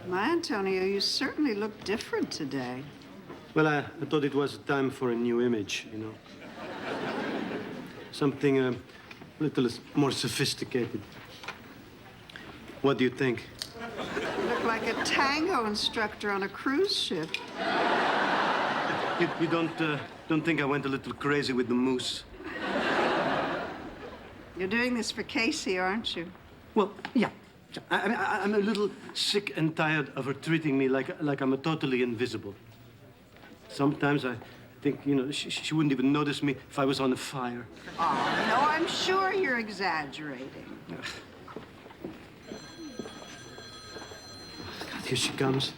My Antonio, you certainly look different today. Well, I thought it was time for a new image, you know. Something a little more sophisticated. What do you think? You look like a tango instructor on a cruise ship. You don't think I went a little crazy with the moose? You're doing this for Casey, aren't you? Well, yeah. I'm a little sick and tired of her treating me like I'm totally invisible. Sometimes I think, you know, she wouldn't even notice me if I was on a fire. Oh, no, I'm sure you're exaggerating. God, here she comes.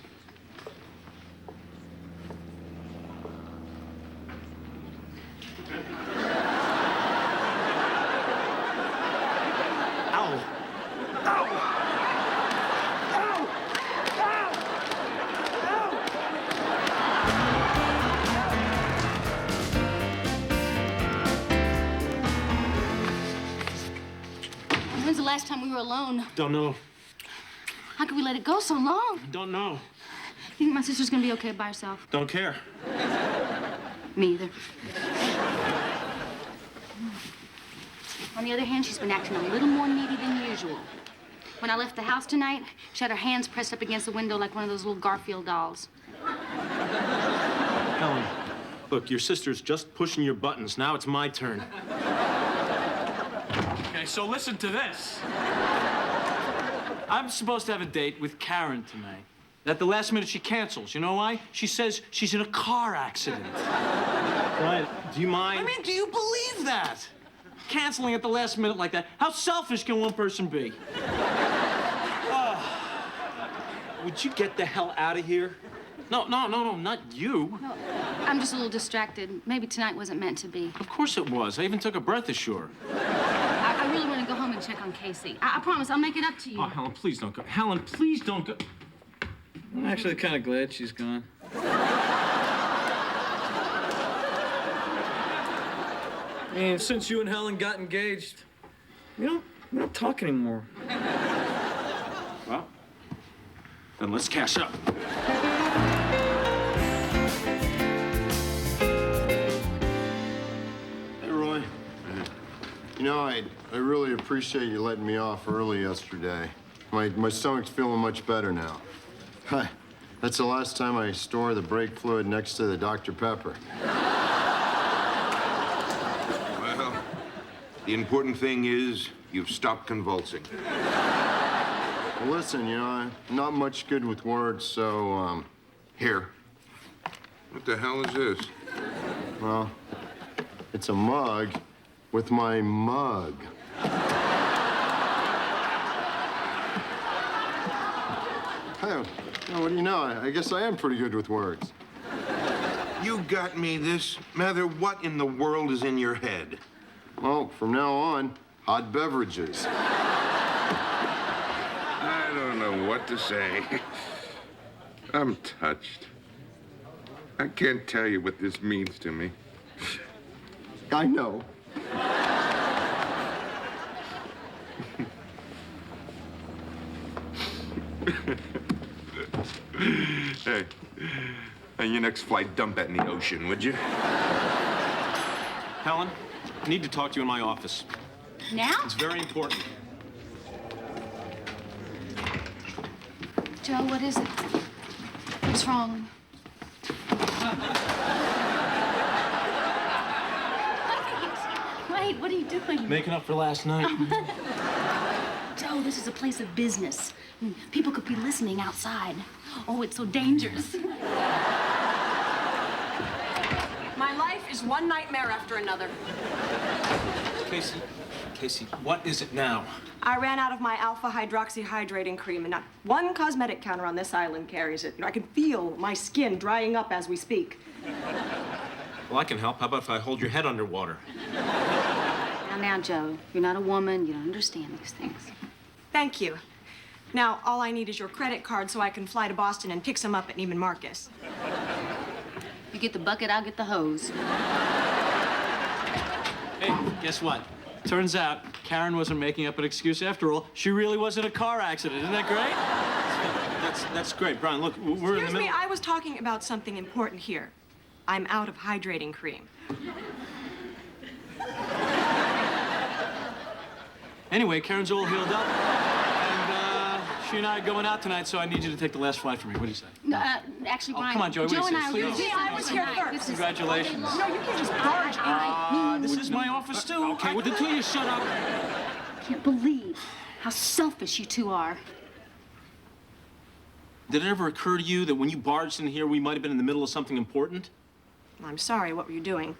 When's the last time we were alone? Don't know. How could we let it go so long? Don't know. You think my sister's gonna be okay by herself? Don't care. Me either. On the other hand, she's been acting a little more needy than usual. When I left the house tonight, she had her hands pressed up against the window like one of those little Garfield dolls. Helen, look, your sister's just pushing your buttons. Now it's my turn. Okay, so listen to this. I'm supposed to have a date with Karen tonight. At the last minute, she cancels. You know why? She says she's in a car accident. Brian, do you mind? I mean, do you believe that? Canceling at the last minute like that. How selfish can one person be? Would you get the hell out of here? No, not you. No, I'm just a little distracted. Maybe tonight wasn't meant to be. Of course it was. I even took a breath ashore. I really want to go home and check on Casey. I promise I'll make it up to you. Oh, Helen, please don't go. Helen, please don't go. I'm actually kind of glad she's gone. I mean, since you and Helen got engaged, we don't talk anymore. Well, then let's cash up. Hey, Roy. You know, I really appreciate you letting me off early yesterday. My stomach's feeling much better now. That's the last time I store the brake fluid next to the Dr. Pepper. Well, the important thing is you've stopped convulsing. Well, listen, you know, I'm not much good with words, so, Here. What the hell is this? well, it's a mug with my mug. Hey, what do you know? I guess I am pretty good with words. You got me this. Mather, what in the world is in your head? Well, from now on, hot beverages. I don't know what to say. I'm touched. I can't tell you what this means to me. I know. Hey, on your next flight, dump that in the ocean, would you? Helen, I need to talk to you in my office. Now? It's very important. Joe, what is it? What's wrong? Wait, what are you doing? Making up for last night. Joe, this is a place of business. People could be listening outside. Oh, it's so dangerous. My life is one nightmare after another. Casey, what is it now? I ran out of my alpha hydroxyhydrating cream, and not one cosmetic counter on this island carries it. I can feel my skin drying up as we speak. Well, I can help. How about if I hold your head underwater? Now, Joe, you're not a woman. You don't understand these things. Thank you. Now, all I need is your credit card so I can fly to Boston and pick some up at Neiman Marcus. You get the bucket, I'll get the hose. Hey, guess what? Turns out Karen wasn't making up an excuse after all. She really was in a car accident. Isn't that great? That's great. Brian, look, we're in the Excuse middle. me, I was talking about something important here. I'm out of hydrating cream. Anyway, Karen's all healed up. And she and I are going out tonight, so I need you to take the last flight for me. What do you say? No, actually, Oh, Brian. come on, Joey, what do you Joe and say? I Please. are See, I was here tonight. first. This is Congratulations. all day No, long. you can't just barge in. This is my office, too. Okay, well, until you shut up. I can't believe how selfish you two are. Did it ever occur to you that when you barged in here, we might have been in the middle of something important? I'm sorry, what were you doing?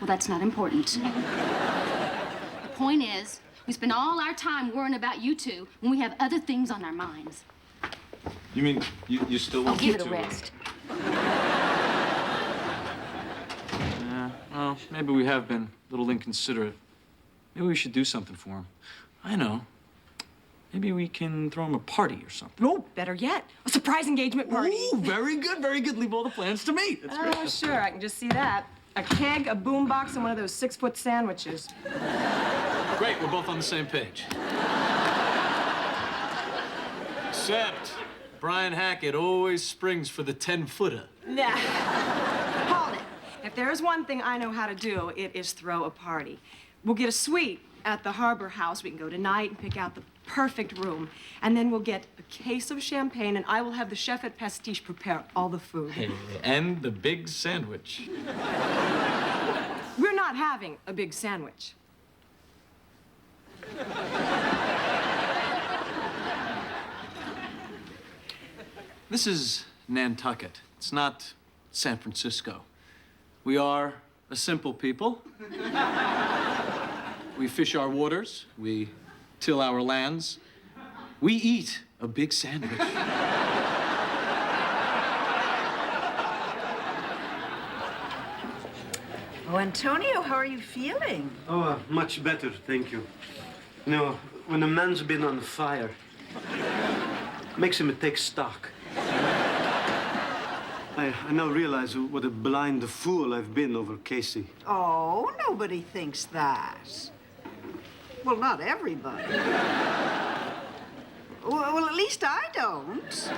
Well, that's not important. The point is, we spend all our time worrying about you two when we have other things on our minds. You mean you still I'll want give me it a to? rest. Yeah, well, maybe we have been a little inconsiderate. Maybe we should do something for him. I know. Maybe we can throw him a party or something. Oh, better yet, a surprise engagement party. Ooh, very good, very good. Leave all the plans to me. That's Oh, sure, I can just see that. A keg, a boombox, and one of those 6-foot sandwiches. great. We're both on the same page. Except Brian Hackett always springs for the 10-footer. Nah. Hold it. If there's one thing I know how to do, it is throw a party. We'll get a suite at the Harbor House. We can go tonight and pick out the perfect room. And then we'll get a case of champagne, and I will have the chef at Pastiche prepare all the food. And the big sandwich. We're not having a big sandwich. This is Nantucket. It's not San Francisco. We are a simple people. We fish our waters. We till our lands. We eat a big sandwich. Oh, Antonio, how are you feeling? Oh, much better, thank you. You know, when a man's been on fire, makes him take stock. I now realize what a blind fool I've been over Casey. Oh, nobody thinks that. Well, not everybody. Well, at least I don't.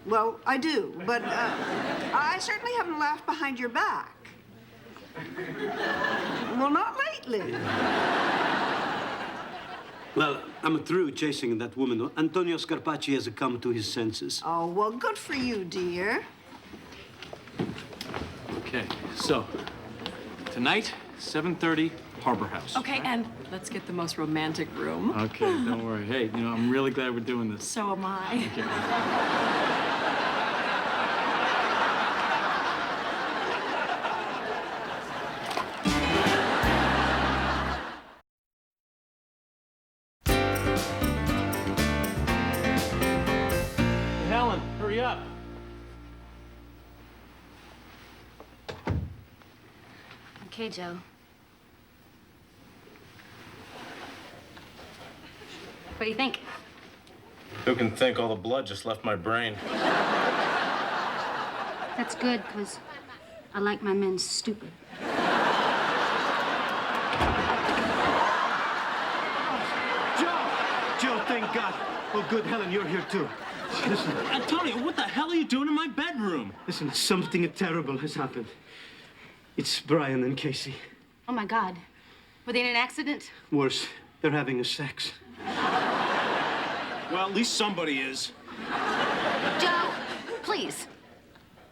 Well, I do, but I certainly haven't laughed behind your back. Well, not lately. Well, I'm through chasing that woman. Antonio Scarpacci has come to his senses. Oh, well, good for you, dear. Okay, so tonight, 7:30, Harbor House. Okay, and let's get the most romantic room. Okay, don't worry. Hey, you know, I'm really glad we're doing this. So am I. Hey, Helen, hurry up. Okay, Joe. What do you think? Who can think all the blood just left my brain? That's good, because I like my men stupid. Joe, thank God. Oh, good, Helen, you're here too. Listen, Antonio, what the hell are you doing in my bedroom? listen, something terrible has happened. It's Brian and Casey. Oh, my God. Were they in an accident? Worse, they're having a sex. Well, at least somebody is. Joe, please.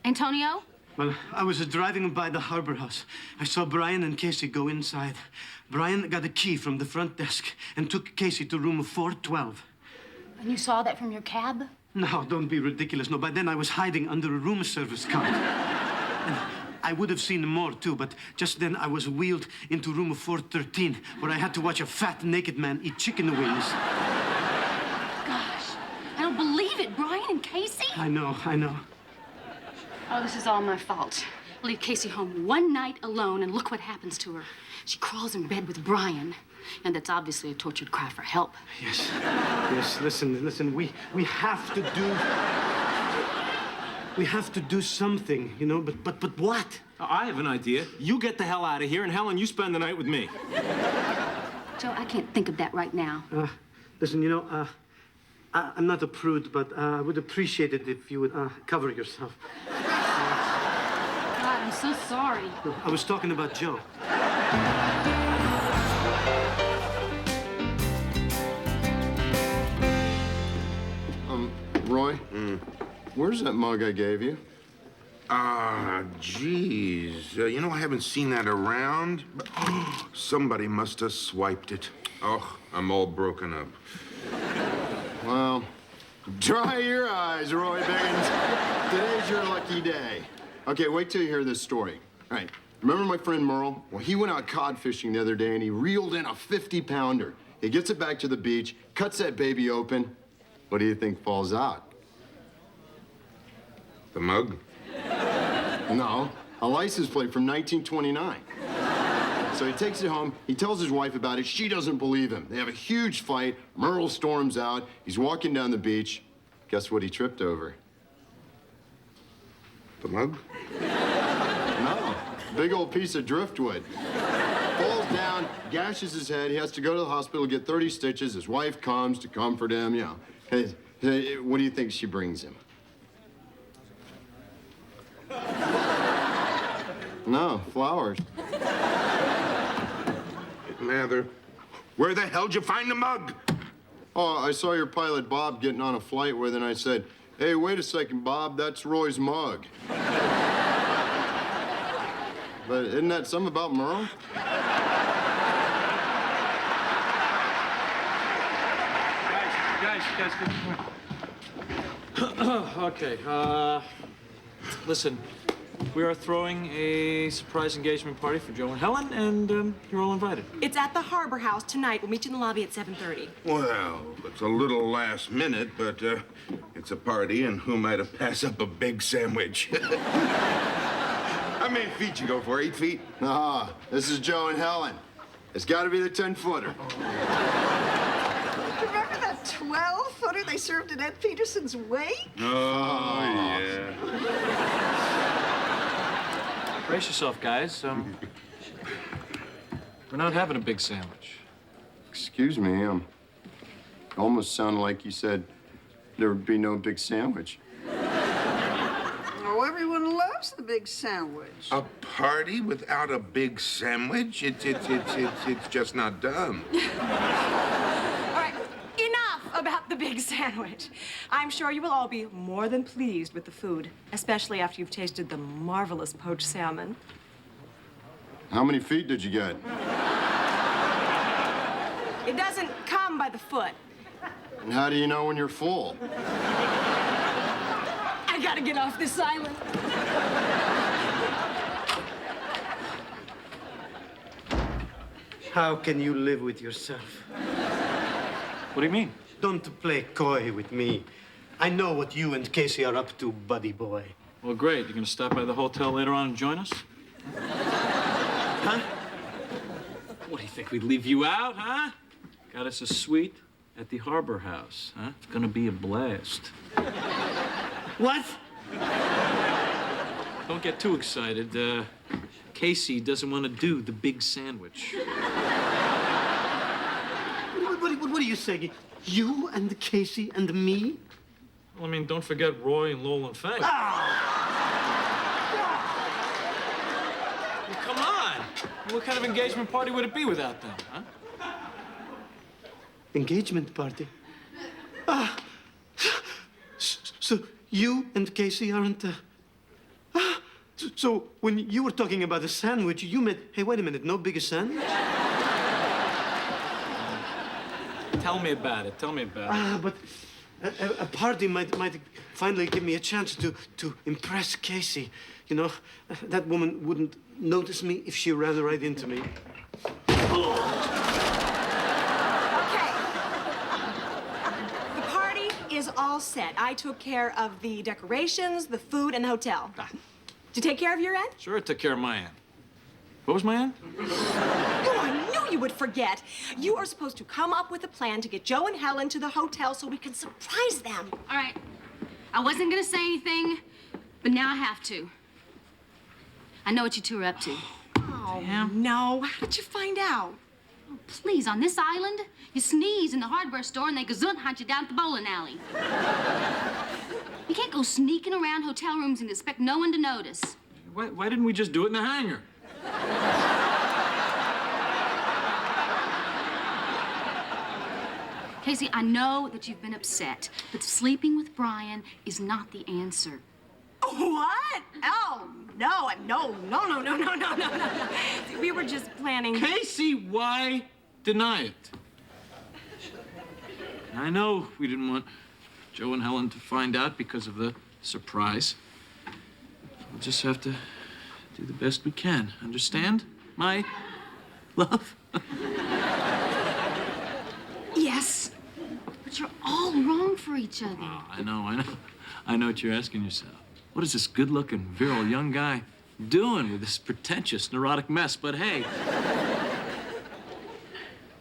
Antonio? Well, I was driving by the Harbor House. I saw Brian and Casey go inside. Brian got a key from the front desk and took Casey to room 412. And you saw that from your cab? No, don't be ridiculous. No, by then I was hiding under a room service cart. And I would have seen more, too, but just then I was wheeled into room 413, where I had to watch a fat, naked man eat chicken wings. Gosh, I don't believe it. Brian and Casey? I know. Oh, this is all my fault. I leave Casey home one night alone, and look what happens to her. She crawls in bed with Brian, and that's obviously a tortured cry for help. Yes, listen, we have to do... We have to do something, you know, but what? I have an idea. You get the hell out of here, and Helen, you spend the night with me. Joe, I can't think of that right now. Listen, you know, I'm not a prude, but I would appreciate it if you would cover yourself. God, I'm so sorry. No, I was talking about Joe. Roy? Where's that mug I gave you? Geez. You know, I haven't seen that around. Somebody must have swiped it. Oh, I'm all broken up. Well, dry your eyes, Roy Biggins. Today's your lucky day. Okay, wait till you hear this story. All right, remember my friend Merle? Well, he went out cod fishing the other day and he reeled in a 50-pounder. He gets it back to the beach, cuts that baby open. What do you think falls out? The mug? No, a license plate from 1929. So he takes it home, he tells his wife about it, she doesn't believe him. They have a huge fight, Merle storms out, he's walking down the beach. Guess what he tripped over? The mug? No, big old piece of driftwood. Falls down, gashes his head, he has to go to the hospital, get 30 stitches, his wife comes to comfort him, you know. Hey, what do you think she brings him? No, flowers. Mather, where the hell'd you find the mug? Oh, I saw your pilot Bob getting on a flight with, and I said, hey, wait a second, Bob, that's Roy's mug. But isn't that something about Merle? Guys, come here. Okay, listen, we are throwing a surprise engagement party for Joe and Helen, and you're all invited. It's at the Harbor House tonight. We'll meet you in the lobby at 7:30. Well, it's a little last minute, but it's a party, and who might have passed up a big sandwich? How many feet you go for? 8 feet? Ah, this is Joe and Helen. It's got to be the 10-footer. Remember that 12-footer they served at Ed Peterson's wake? Oh, yeah. Brace yourself, guys. We're not having a big sandwich. Excuse me, almost sounded like you said there would be no big sandwich. Oh, everyone loves the big sandwich. A party without a big sandwich? It's just not done. All right, enough about the big sandwich. I'm sure you will all be more than pleased with the food, especially after you've tasted the marvelous poached salmon. How many feet did you get? It doesn't come by the foot. And how do you know when you're full? I gotta get off this island. How can you live with yourself? What do you mean? Don't play coy with me. I know what you and Casey are up to, buddy boy. Well, great. You're gonna stop by the hotel later on and join us? Huh? What do you think? We'd leave you out, huh? Got us a suite at the Harbor House, huh? It's gonna be a blast. What? Don't get too excited. Casey doesn't want to do the big sandwich. What are you saying? You and Casey and me? Well, I mean, don't forget Roy and Lowell and Fang. Well, come on. What kind of engagement party would it be without them, huh? Engagement party? So you and Casey aren't... So when you were talking about a sandwich, you meant, hey, wait a minute, no bigger sandwich? Tell me about it. Tell me about it. But a party might finally give me a chance to impress Casey. You know, that woman wouldn't notice me if she ran right into me. Okay. The party is all set. I took care of the decorations, the food, and the hotel. Did you take care of your end? Sure, I took care of my end. What was my end? Oh, I knew you would forget. You are supposed to come up with a plan to get Joe and Helen to the hotel so we can surprise them. All right. I wasn't gonna say anything, But now I have to. I know what you two are up to. Oh, no. How did you find out? Oh, please, on this island, you sneeze in the hardware store and they gazunt hunt you down at the bowling alley. You can't go sneaking around hotel rooms and expect no one to notice. Why didn't we just do it in the hangar? Casey, I know that you've been upset, but sleeping with Brian is not the answer. What? Oh, no. We were just planning. Casey, why deny it? I know we didn't want Joe and Helen to find out because of the surprise. We'll just have to do the best we can. Understand, my love? Yes. But you're all wrong for each other. Oh, I know. I know what you're asking yourself. What is this good-looking, virile young guy doing with this pretentious, neurotic mess? But hey,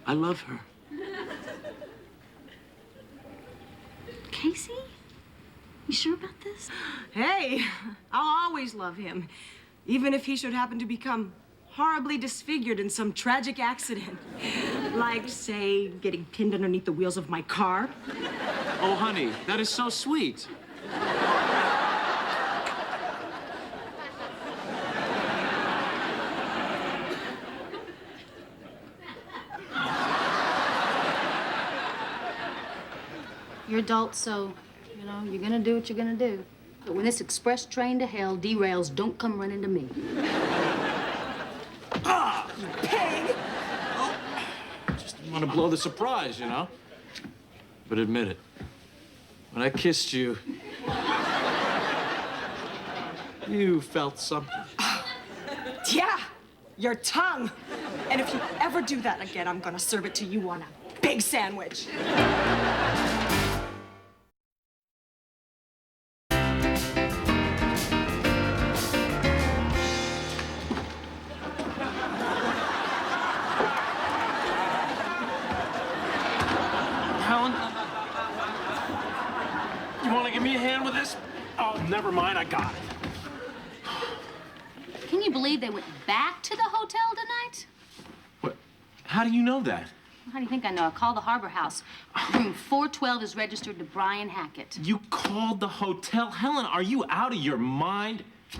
I love her. Casey? You sure about this? Hey, I'll always love him, even if he should happen to become horribly disfigured in some tragic accident. Like, say, getting pinned underneath the wheels of my car. Oh, honey, that is so sweet. You're adults, so, you know, you're gonna do what you're gonna do. But when this express train to hell derails, don't come running to me. Pig! Just didn't want to blow the surprise, you know? But admit it. When I kissed you, you felt something. Yeah, your tongue. And if you ever do that again, I'm gonna serve it to you on a big sandwich. Helen? You want to give me a hand with this? Oh, never mind. I got it. Can you believe they went back to the hotel tonight? What? How do you know that? How do you think I know? I called the Harbor House. Room 412 is registered to Brian Hackett. You called the hotel? Helen, are you out of your mind? I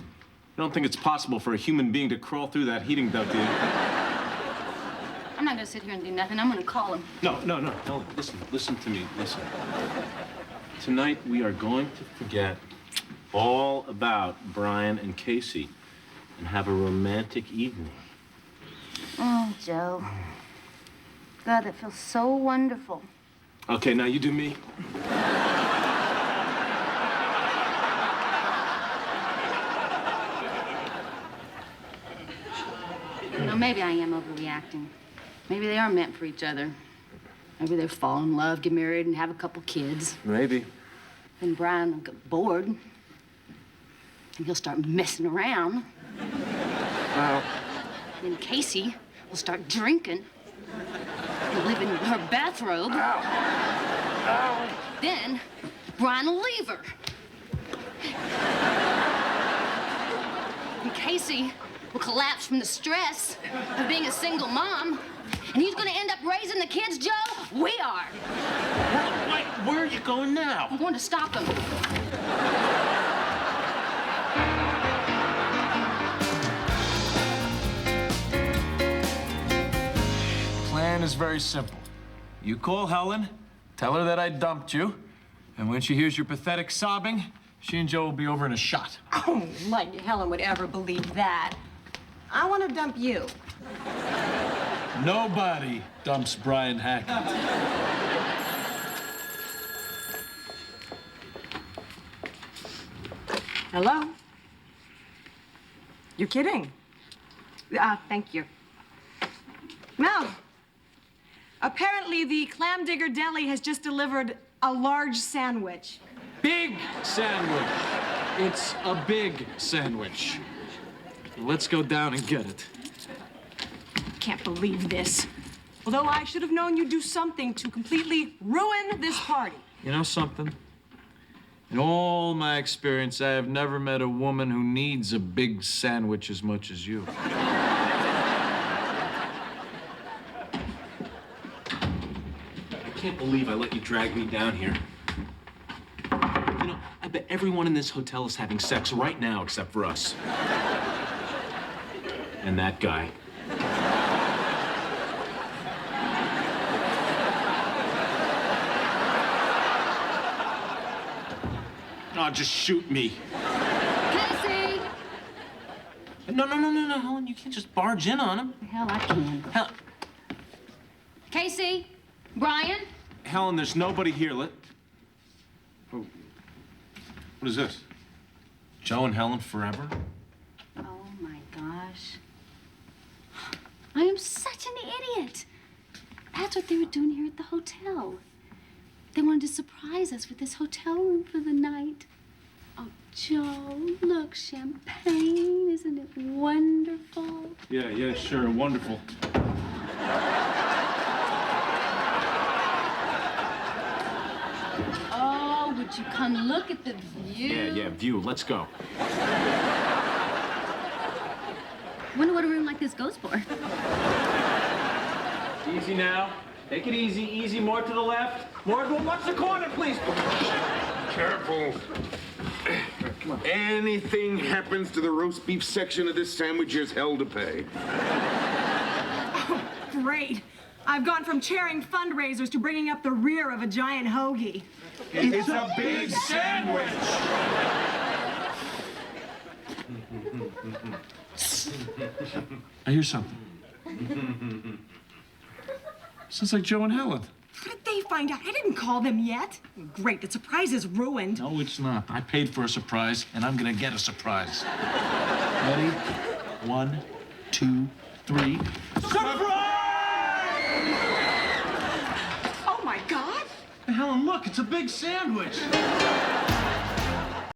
don't think it's possible for a human being to crawl through that heating duct, do you? I'm not gonna sit here and do nothing. I'm gonna call him. No. Helen, listen to me. Listen. Tonight, we are going to forget all about Brian and Casey and have a romantic evening. Oh, Joe. God, that feels so wonderful. Okay, now you do me. You know, maybe I am overreacting. Maybe they are meant for each other. Maybe they fall in love, get married, and have a couple kids. Maybe. Then Brian will get bored. And he'll start messing around. Well, Then Casey will start drinking. And live in her bathrobe. Then Brian will leave her. And Casey will collapse from the stress of being a single mom. And he's gonna end up raising the kids, Joe. We are. wait, where are you going now? I'm going to stop him. Plan is very simple. You call Helen, tell her that I dumped you, and when she hears your pathetic sobbing, she and Joe will be over in a shot. Oh, like Helen would ever believe that. I want to dump you. Nobody dumps Brian Hackett. Hello? You're kidding. Thank you. Well, apparently the Clam Digger Deli has just delivered a large sandwich. Big sandwich. It's a big sandwich. Let's go down and get it. Can't believe this. Although I should have known you'd do something to completely ruin this party. You know something? In all my experience, I have never met a woman who needs a big sandwich as much as you. I can't believe I let you drag me down here. You know, I bet everyone in this hotel is having sex right now except for us. And that guy. Oh, just shoot me. Casey! No, Helen, you can't just barge in on him. Hell, I can. Casey? Brian? Helen, there's nobody here. What is this? Joe and Helen forever? Oh, my gosh. I am such an idiot. That's what they were doing here at the hotel. They wanted to surprise us with this hotel room for the night. Oh, Joe, look, champagne. Isn't it wonderful? Yeah, sure. Wonderful. Oh, would you come look at the view? Yeah, view. Let's go. Wonder what a room like this goes for. Easy now. Take it easy, easy. More to the left. More, go watch the corner, please. Careful. Anything happens to the roast beef section of this sandwich, there's hell to pay. Great. I've gone from chairing fundraisers to bringing up the rear of a giant hoagie. It's a big sandwich. I hear something. Sounds like Joe and Helen. How did they find out? I didn't call them yet. Great, the surprise is ruined. No, it's not. I paid for a surprise, and I'm gonna get a surprise. Ready? 1, 2, 3. Oh, my God. Helen, look, it's a big sandwich.